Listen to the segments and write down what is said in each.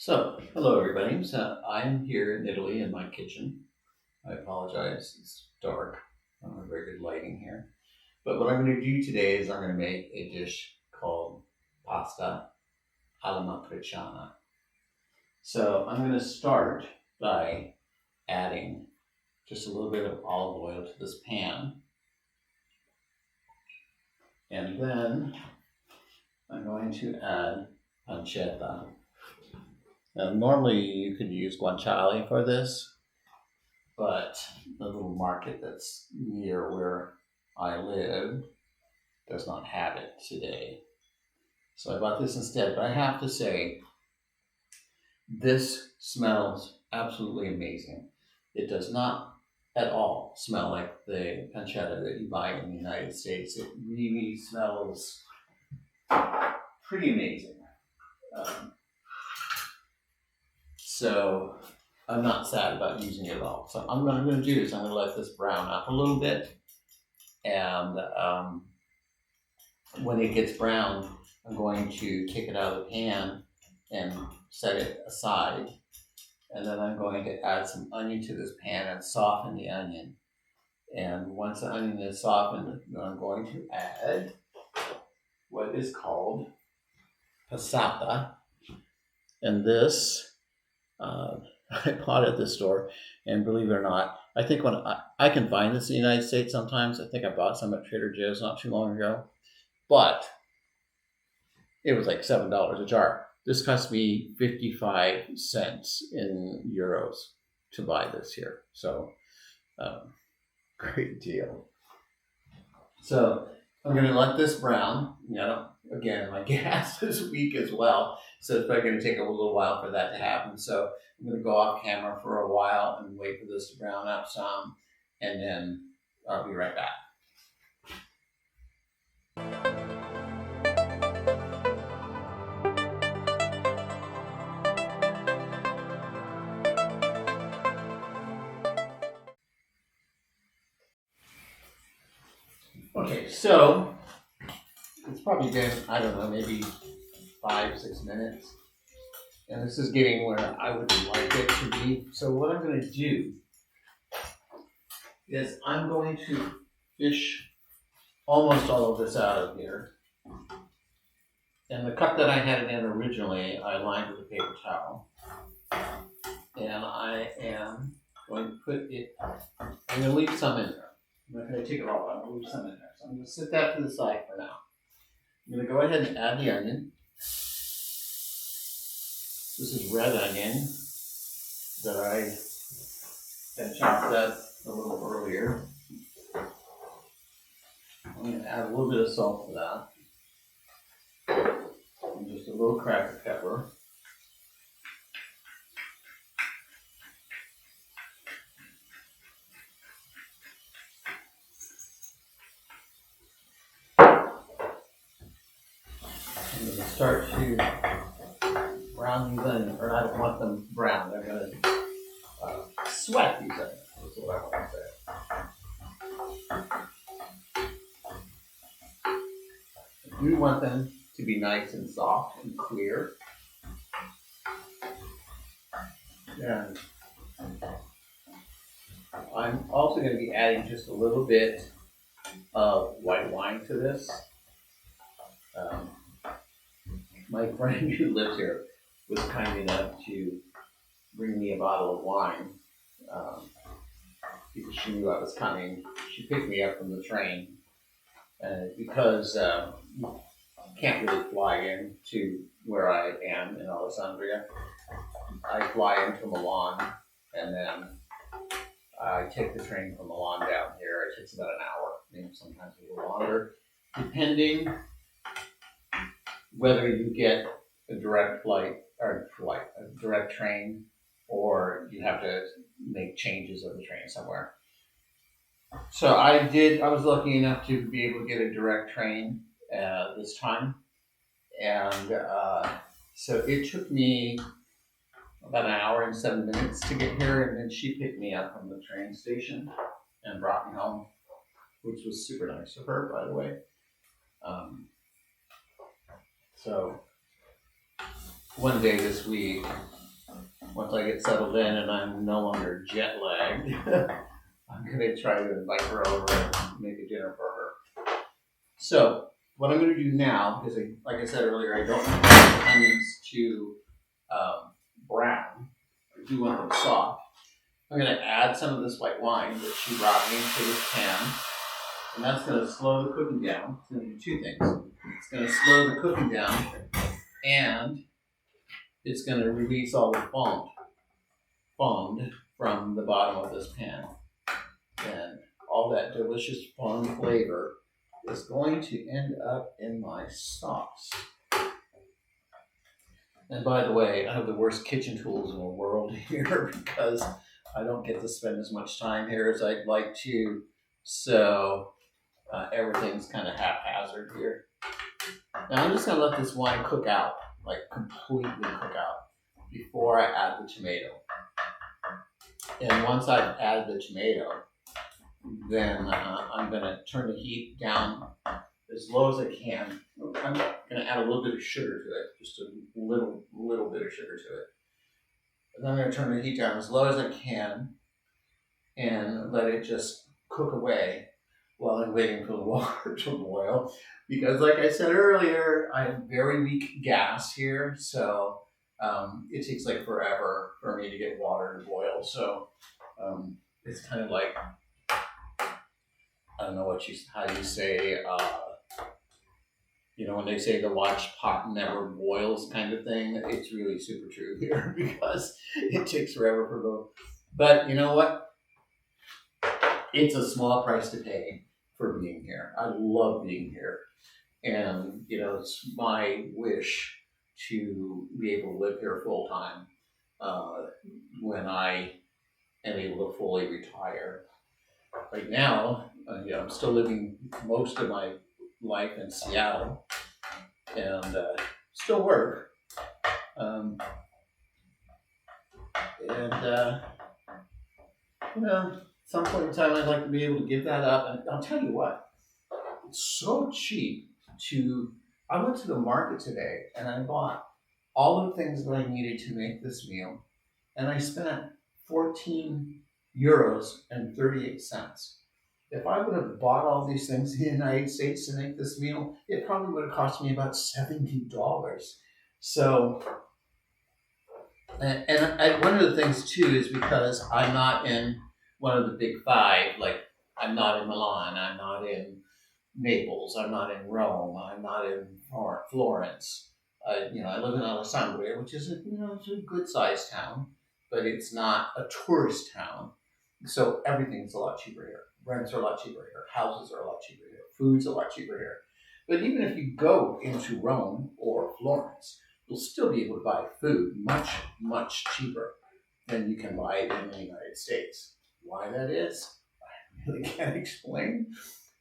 Hello everybody. I'm here in Italy in my kitchen. I apologize, it's dark. I don't have very good lighting here. But what I'm going to do today is I'm going to make a dish called pasta alla matriciana. So I'm going to start by adding just a little bit of olive oil to this pan. And then I'm going to add pancetta. Now, normally you could use guanciale for this, but the little market that's near where I live does not have it today. So I bought this instead, but I have to say, this smells absolutely amazing. It does not at all smell like the pancetta that you buy in the United States. It really smells pretty amazing. Um, so I'm not sad about using it at all. So what I'm going to do is I'm going to let this brown up a little bit, and when it gets brown, I'm going to take it out of the pan and set it aside. And then I'm going to add some onion to this pan and soften the onion. And once the onion is softened, I'm going to add what is called passata. And this, I bought at the store, and believe it or not, I think when I can find this in the United States sometimes. I think I bought some at Trader Joe's not too long ago, but it was like $7 a jar. This cost me 55 cents in euros to buy this here. So, great deal. So I'm going to let this brown. Again, my gas is weak as well, so it's probably going to take a little while for that to happen. So I'm going to go off camera for a while and wait for this to brown up some, and then I'll be right back. Okay, so it's probably been, I don't know, maybe 5-6 minutes. And this is getting where I would like it to be. So what I'm going to do is I'm going to fish almost all of this out of here. And the cup that I had it in originally, I lined with a paper towel. And I am going to put it, I'm going to leave some in there. I'm not going to take it all out, I'm going to leave some in there. So I'm going to set that to the side for now. I'm going to go ahead and add the onion. This is red onion that I had chopped up a little earlier. I'm going to add a little bit of salt to that. And just a little cracked pepper. I'm going to start to brown these onions, or I don't want them brown. They're going to sweat these onions. That's what I want to say. I do want them to be nice and soft and clear. And I'm also going to be adding just a little bit of white wine to this. My friend who lives here was kind enough to bring me a bottle of wine because she knew I was coming. She picked me up from the train, because you can't really fly in to where I am in Alessandria. I fly into Milan, and then I take the train from Milan down here. It takes about an hour, maybe sometimes a little longer, depending whether you get a direct a direct train, or you have to make changes of the train somewhere. So I was lucky enough to be able to get a direct train this time. And so it took me about an hour and 7 minutes to get here, and then she picked me up from the train station and brought me home, which was super nice of her, by the way. So one day this week, once I get settled in and I'm no longer jet lagged, I'm gonna try to invite her over and make a dinner for her. So what I'm gonna do now, because like I said earlier, I don't want the onions to brown. I do want them soft. I'm gonna add some of this white wine that she brought me to this pan, and that's gonna slow the cooking down. It's gonna do two things. It's gonna slow the cooking down, and it's gonna release all the foam from the bottom of this pan. And all that delicious foam flavor is going to end up in my sauce. And by the way, I have the worst kitchen tools in the world here because I don't get to spend as much time here as I'd like to. So everything's kind of haphazard here. Now I'm just gonna let this wine cook out, like completely cook out, before I add the tomato. And once I've added the tomato, then I'm gonna turn the heat down as low as I can. I'm gonna add a little bit of sugar to it, just a little bit of sugar to it. And then I'm gonna turn the heat down as low as I can and let it just cook away while I'm waiting for the water to boil. Because like I said earlier, I have very weak gas here, so it takes like forever for me to get water to boil. So it's kind of like, I don't know how you say, when they say the watch pot never boils kind of thing, it's really super true here because it takes forever for both. But you know what? It's a small price to pay for being here. I love being here. And, it's my wish to be able to live here full time when I am able to fully retire. Right now, I'm still living most of my life in Seattle and still work. At some point in time, I'd like to be able to give that up. And I'll tell you what, it's so cheap I went to the market today and I bought all the things that I needed to make this meal. And I spent 14 euros and 38 cents. If I would have bought all these things in the United States to make this meal, it probably would have cost me about $70. So, and one of the things too is because I'm not in one of the big five, like I'm not in Milan, I'm not in Naples, I'm not in Rome, I'm not in Florence. I live in Alessandria, which is it's a good sized town, but it's not a tourist town. So everything's a lot cheaper here. Rents are a lot cheaper here. Houses are a lot cheaper here. Food's a lot cheaper here. But even if you go into Rome or Florence, you'll still be able to buy food much, much cheaper than you can buy it in the United States. Why that is, I really can't explain,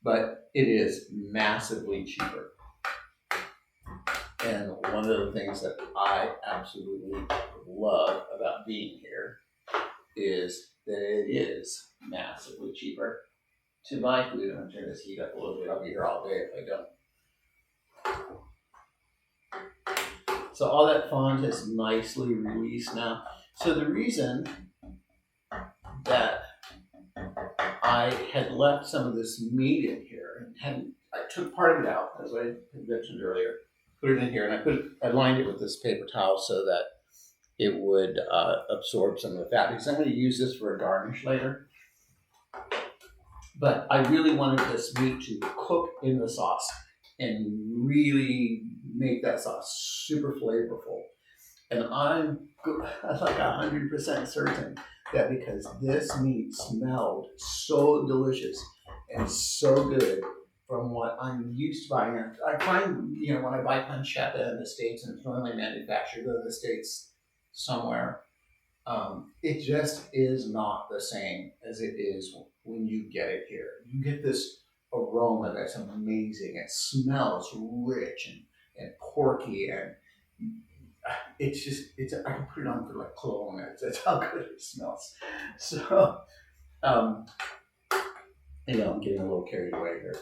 but it is massively cheaper. And one of the things that I absolutely love about being here is that it is massively cheaper to buy food. I'm going to turn this heat up a little bit. I'll be here all day if I don't. So all that fond is nicely released now. So the reason that I had left some of this meat in here and I took part of it out, as I mentioned earlier, put it in here, and I lined it with this paper towel so that it would absorb some of the fat, because I'm going to use this for a garnish later. But I really wanted this meat to cook in the sauce and really make that sauce super flavorful. And I'm like 100% certain that because this meat smelled so delicious and so good from what I'm used to buying. I find, when I buy pancetta in the States, and it's normally manufactured in the States somewhere, it just is not the same as it is when you get it here. You get this aroma that's amazing. It smells rich and porky, and I can put it on for like cologne. That's how good it smells. So, I'm getting a little carried away here.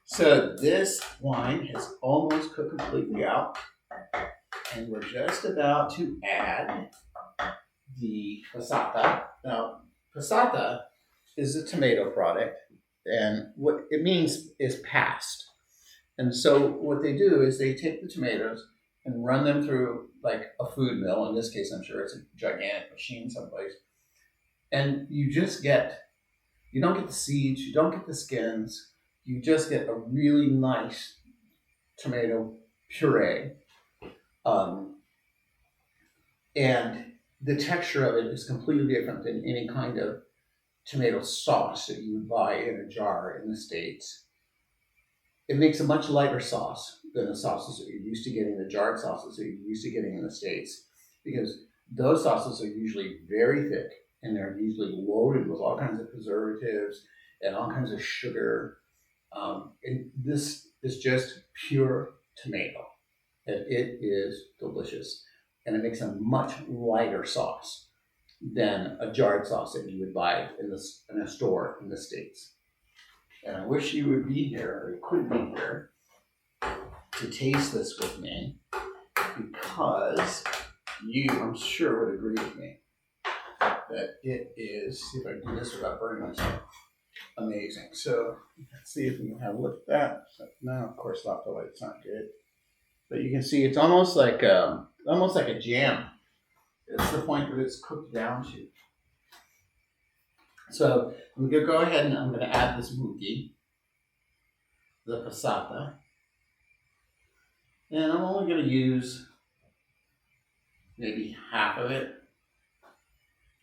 So this wine has almost cooked completely out. And we're just about to add the passata. Now, passata is a tomato product, and what it means is passed. And so what they do is they take the tomatoes and run them through like a food mill. In this case, I'm sure it's a gigantic machine someplace. And you don't get the seeds, you don't get the skins, you just get a really nice tomato puree. And the texture of it is completely different than any kind of tomato sauce that you would buy in a jar in the States. It makes a much lighter sauce than the sauces that you're used to getting, the jarred sauces that you're used to getting in the States, because those sauces are usually very thick and they're usually loaded with all kinds of preservatives and all kinds of sugar. And this is just pure tomato, and it is delicious. And it makes a much lighter sauce than a jarred sauce that you would buy in a store in the States. And I wish you would be here, or you could be here, to taste this with me, because you, I'm sure, would agree with me that it is, see if I can do this without burning myself, amazing. So let's see if we can have a look at that. No, of course, not the light's not good. But you can see it's almost like a jam. It's the point that it's cooked down to. So I'm going to go ahead and I'm going to add this muki, the passata. And I'm only going to use maybe half of it.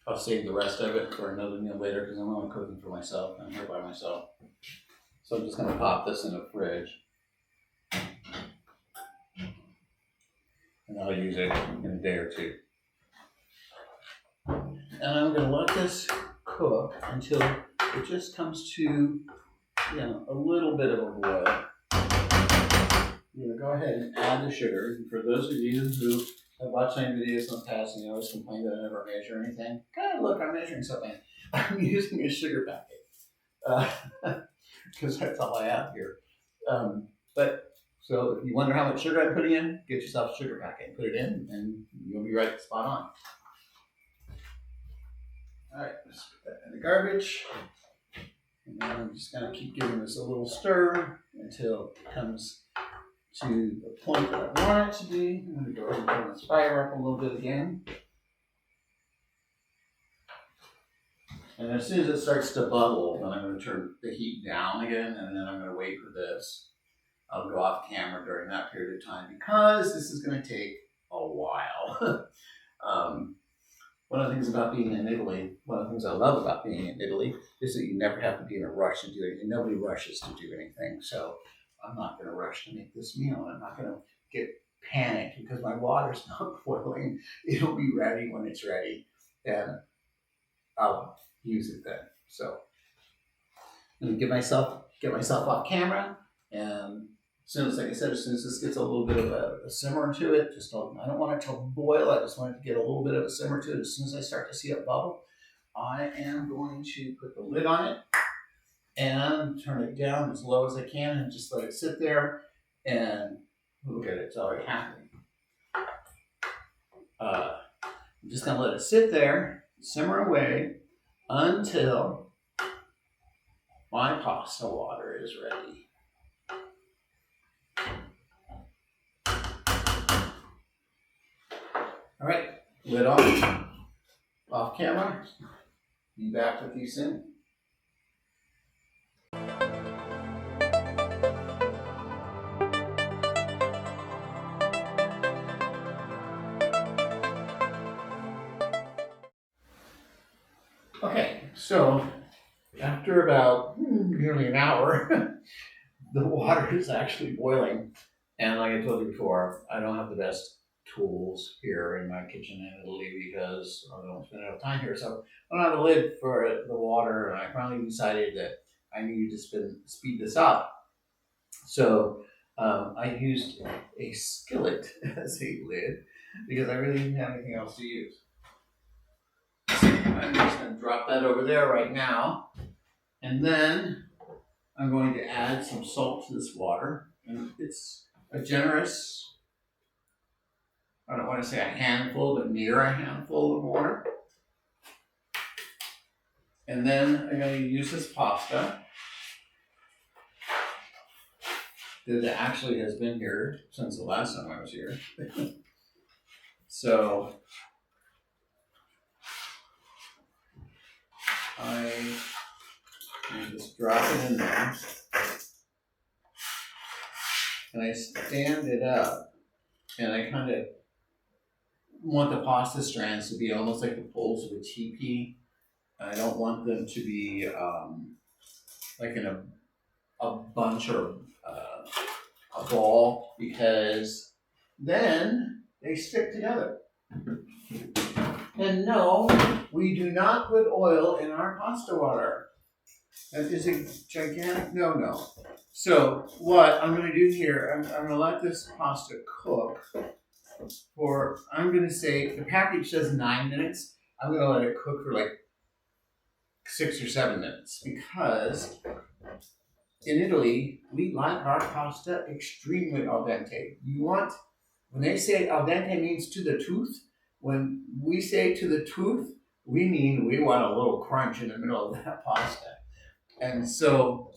I'll save the rest of it for another meal later because I'm only cooking for myself. I'm here by myself. So I'm just going to pop this in the fridge. And I'll use it in a day or two. And I'm going to let this cook until it just comes to, a little bit of a boil. I'm going to go ahead and add the sugar. And for those of you who have watched my videos in the past and you always complain that I never measure anything, God, look, I'm measuring something. I'm using a sugar packet because that's all I have here. So if you wonder how much sugar I'm putting in, get yourself a sugar packet and put it in, and you'll be right spot on. All right, let's put that in the garbage. And then I'm just going to keep giving this a little stir until it comes to the point that I want it to be. I'm going to go ahead and turn this fire up a little bit again. And as soon as it starts to bubble, then I'm going to turn the heat down again, and then I'm going to wait for this. I'll go off camera during that period of time because this is going to take a while. One of the things about being in Italy, one of the things I love about being in Italy is that you never have to be in a rush to do anything. Nobody rushes to do anything. So I'm not going to rush to make this meal. I'm not going to get panicked because my water's not boiling. It'll be ready when it's ready, and I'll use it then. So I'm going to get myself off camera, and as soon as, like I said, as soon as this gets a little bit of a simmer to it, I don't want it to boil. I just want it to get a little bit of a simmer to it. As soon as I start to see it bubble, I am going to put the lid on it and turn it down as low as I can and just let it sit there. And look at it, it's already happening. I'm just going to let it sit there, simmer away until my pasta water is ready. All right, lid off camera. Be back with you soon. Okay, so after about nearly an hour, the water is actually boiling. And like I told you before, I don't have the best tools here in my kitchen in Italy because I don't spend enough time here. So I don't have a lid for the water, and I finally decided that I needed to speed this up. So I used a skillet as a lid because I really didn't have anything else to use. So I'm just going to drop that over there right now, and then I'm going to add some salt to this water, and it's a generous I don't want to say a handful, but near a handful of water. And then I'm going to use this pasta that actually has been here since the last time I was here. So I just drop it in there. And I stand it up. And I kind of want the pasta strands to be almost like the poles of a teepee. I don't want them to be like in a bunch or a ball, because then they stick together. And no, we do not put oil in our pasta water. That is a gigantic no-no. So what I'm going to do here, I'm going to let this pasta cook for, I'm going to say, the package says 9 minutes. I'm going to let it cook for like 6 or 7 minutes, because in Italy, we like our pasta extremely al dente. You want, when they say al dente means to the tooth, when we say to the tooth, we mean we want a little crunch in the middle of that pasta. And so,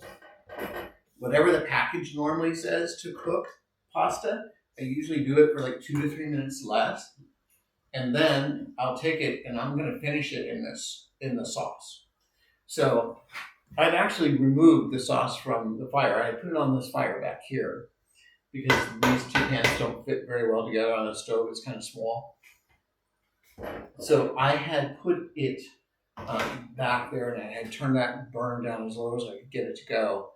whatever the package normally says to cook pasta, I usually do it for like 2 to 3 minutes less. And then I'll take it and I'm going to finish it in the sauce. So I'd actually removed the sauce from the fire. I put it on this fire back here because these two pans don't fit very well together on a stove. It's kind of small. So I had put it back there, and I had turned that burn down as low as I could get it to go.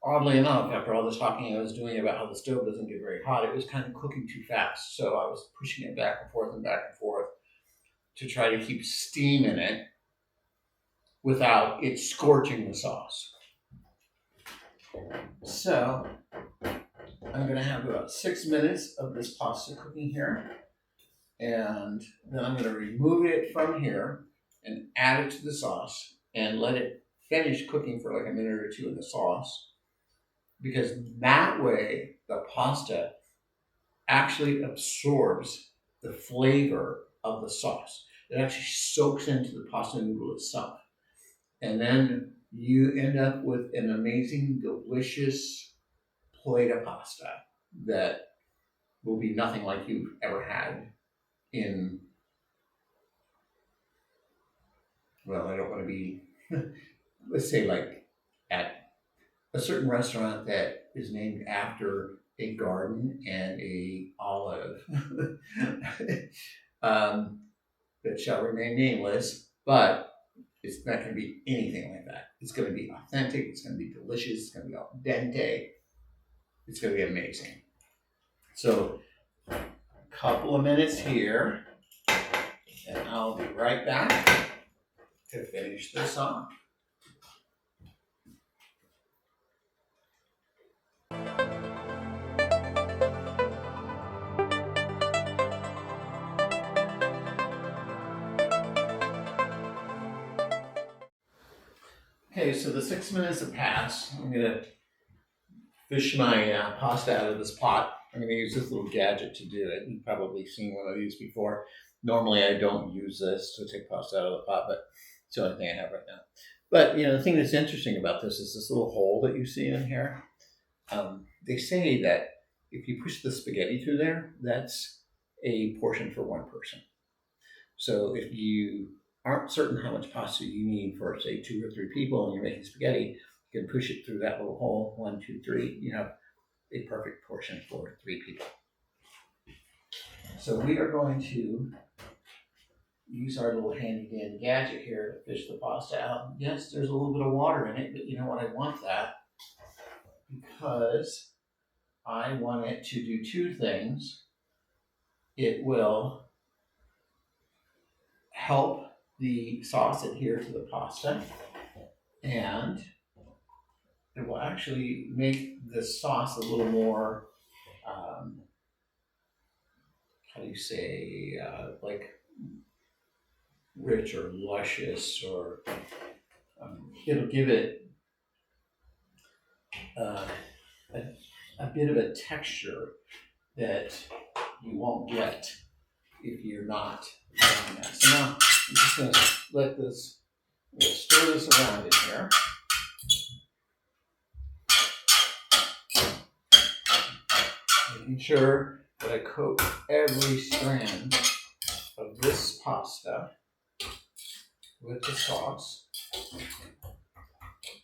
Oddly enough, after all this talking I was doing about how the stove doesn't get very hot, it was kind of cooking too fast. So I was pushing it back and forth to try to keep steam in it without it scorching the sauce. So I'm going to have about 6 minutes of this pasta cooking here. And then I'm going to remove it from here and add it to the sauce and let it finish cooking for like a minute or two in the sauce. Because that way the pasta actually absorbs the flavor of the sauce. It actually soaks into the pasta noodle itself. And then you end up with an amazing, delicious plate of pasta that will be nothing like you've ever had in, well, I don't want to be, let's say like at a certain restaurant that is named after a garden and a olive that shall remain nameless, but it's not going to be anything like that. It's going to be authentic. It's going to be delicious. It's going to be al dente. It's going to be amazing. So a couple of minutes here, and I'll be right back to finish this off. Okay, so the 6 minutes have passed. I'm going to fish my pasta out of this pot. I'm going to use this little gadget to do it. You've probably seen one of these before. Normally I don't use this to take pasta out of the pot, but it's the only thing I have right now. But you know, the thing that's interesting about this is this little hole that you see in here. They say that if you push the spaghetti through there, that's a portion for one person. So if you aren't certain how much pasta you need for, say, 2 or 3 people and you're making spaghetti, you can push it through that little hole, 1, 2, 3, you have a perfect portion for 3 people. So we are going to use our little handy dandy gadget here to fish the pasta out. Yes, there's a little bit of water in it, but you know what? I want that because I want it to do 2 things. It will help the sauce adhere to the pasta, and it will actually make the sauce a little more, how do you say, like rich or luscious, or it'll give it a bit of a texture that you won't get if you're not doing that. So now I'm just going to let this, stir this around in here. Making sure that I coat every strand of this pasta with the sauce.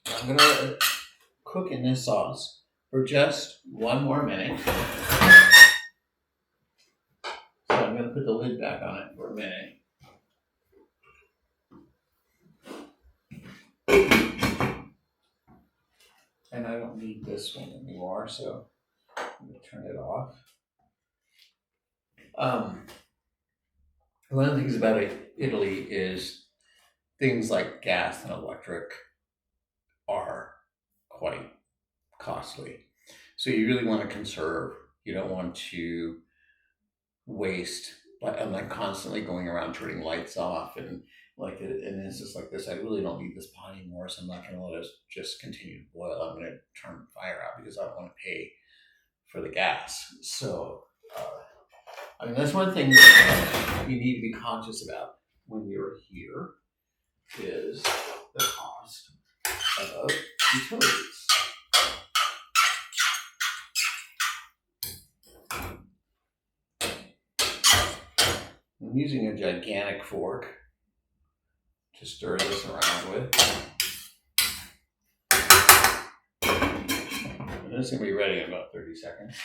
I'm going to cook in this sauce for just 1 more minute. So I'm going to put the lid back on it for a minute. And I don't need this one anymore, so I'm going to turn it off. One of the things about Italy is things like gas and electric are quite costly. So you really want to conserve. You don't want to waste. I'm like constantly going around turning lights off and it's just like this. I really don't need this pot anymore, so I'm not going to let it just continue to boil. I'm going to turn the fire out because I don't want to pay for the gas. So, that's one thing that you need to be conscious about when you're here is the cost of utilities. I'm using a gigantic fork to stir this around with. And this is going to be ready in about 30 seconds.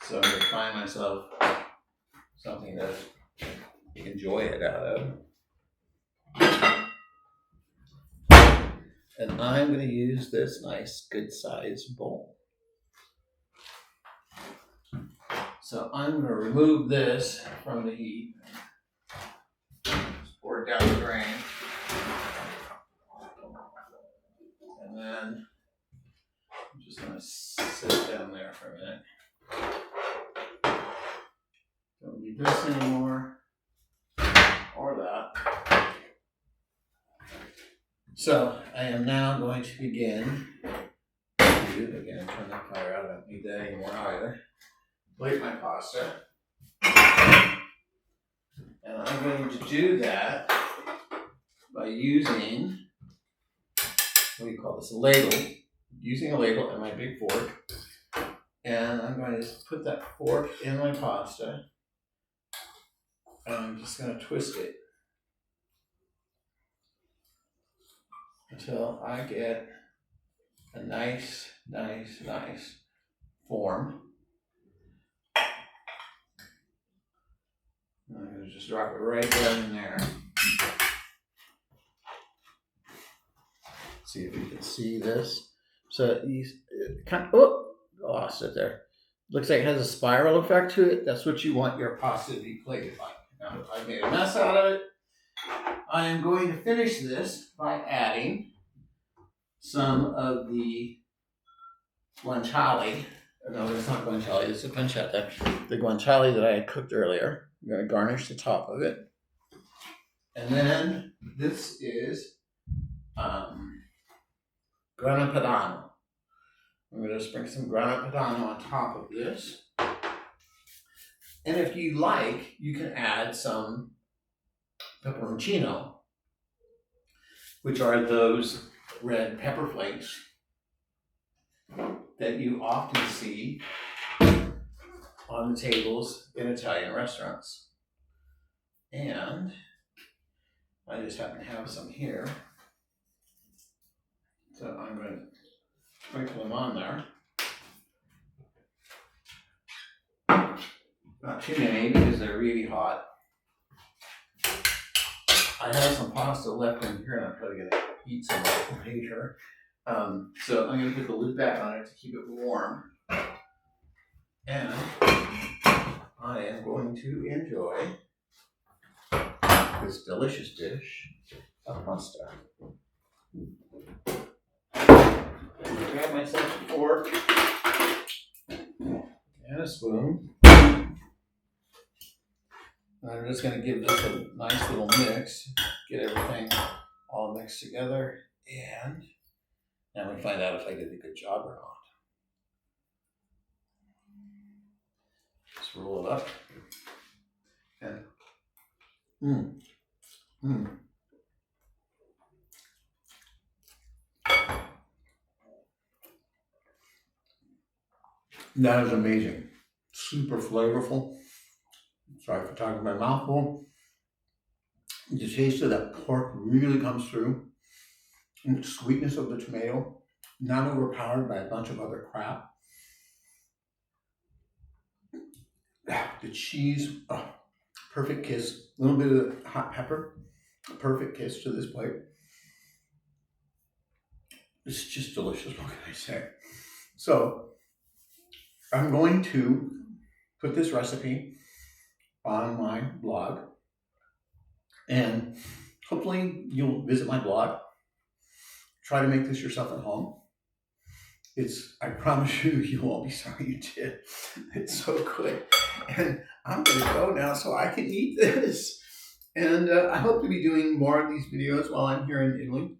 So I'm going to find myself something to enjoy it out of. And I'm going to use this nice, good sized bowl. So I'm going to remove this from the heat. Just pour it down the drain. And then I'm just going to sit it down there for a minute. Don't need this anymore. Or that. So I am now going to begin. Again, turn that fire out. I don't need that anymore either. Plate my pasta. And I'm going to do that by using, what do you call this, a ladle. Using a ladle and my big fork. And I'm going to put that fork in my pasta. And I'm just going to twist it until I get a nice form. I'm going to just drop it right down in there. See if you can see this. So you kind of, lost it there. Looks like it has a spiral effect to it. That's what you want your pasta to be plated like. Now, I made a mess out of it. I am going to finish this by adding some of the guanciale. No, it's not guanciale, it's a pancetta. The guanciale that I had cooked earlier. I'm going to garnish the top of it. And then this is grana padano. I'm going to sprinkle some grana padano on top of this. And if you like, you can add some peperoncino, which are those red pepper flakes that you often see on the tables in Italian restaurants. And I just happen to have some here. So I'm going to sprinkle them on there. Not too many because they're really hot. I have some pasta left in here and I'm probably going to eat some later. So I'm going to put the lid back on it to keep it warm. And I am going to enjoy this delicious dish of pasta. Grab myself a fork and a spoon. I'm just going to give this a nice little mix, get everything all mixed together, and now we find out if I did a good job or not. Just roll it up. And mm, mm. That is amazing. Super flavorful. Sorry for talking my mouth full. The taste of that pork really comes through. And the sweetness of the tomato, not overpowered by a bunch of other crap. The cheese, oh, perfect kiss. A little bit of hot pepper, a perfect kiss to this plate. It's just delicious, what can I say? So I'm going to put this recipe on my blog, and hopefully you'll visit my blog. Try to make this yourself at home. I promise you, you won't be sorry you did. It's so good. And I'm going to go now so I can eat this. And I hope to be doing more of these videos while I'm here in Italy.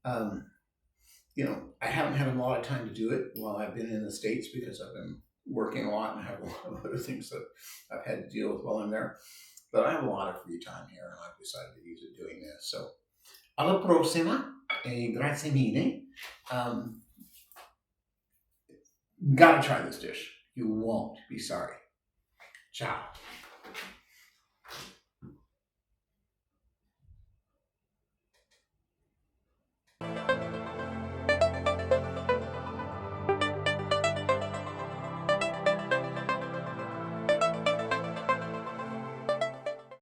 I haven't had a lot of time to do it while I've been in the States because I've been working a lot and have a lot of other things that I've had to deal with while I'm there. But I have a lot of free time here, and I've decided to use it doing this. So, alla prossima, e grazie mille. Gotta try this dish. You won't be sorry. Ciao.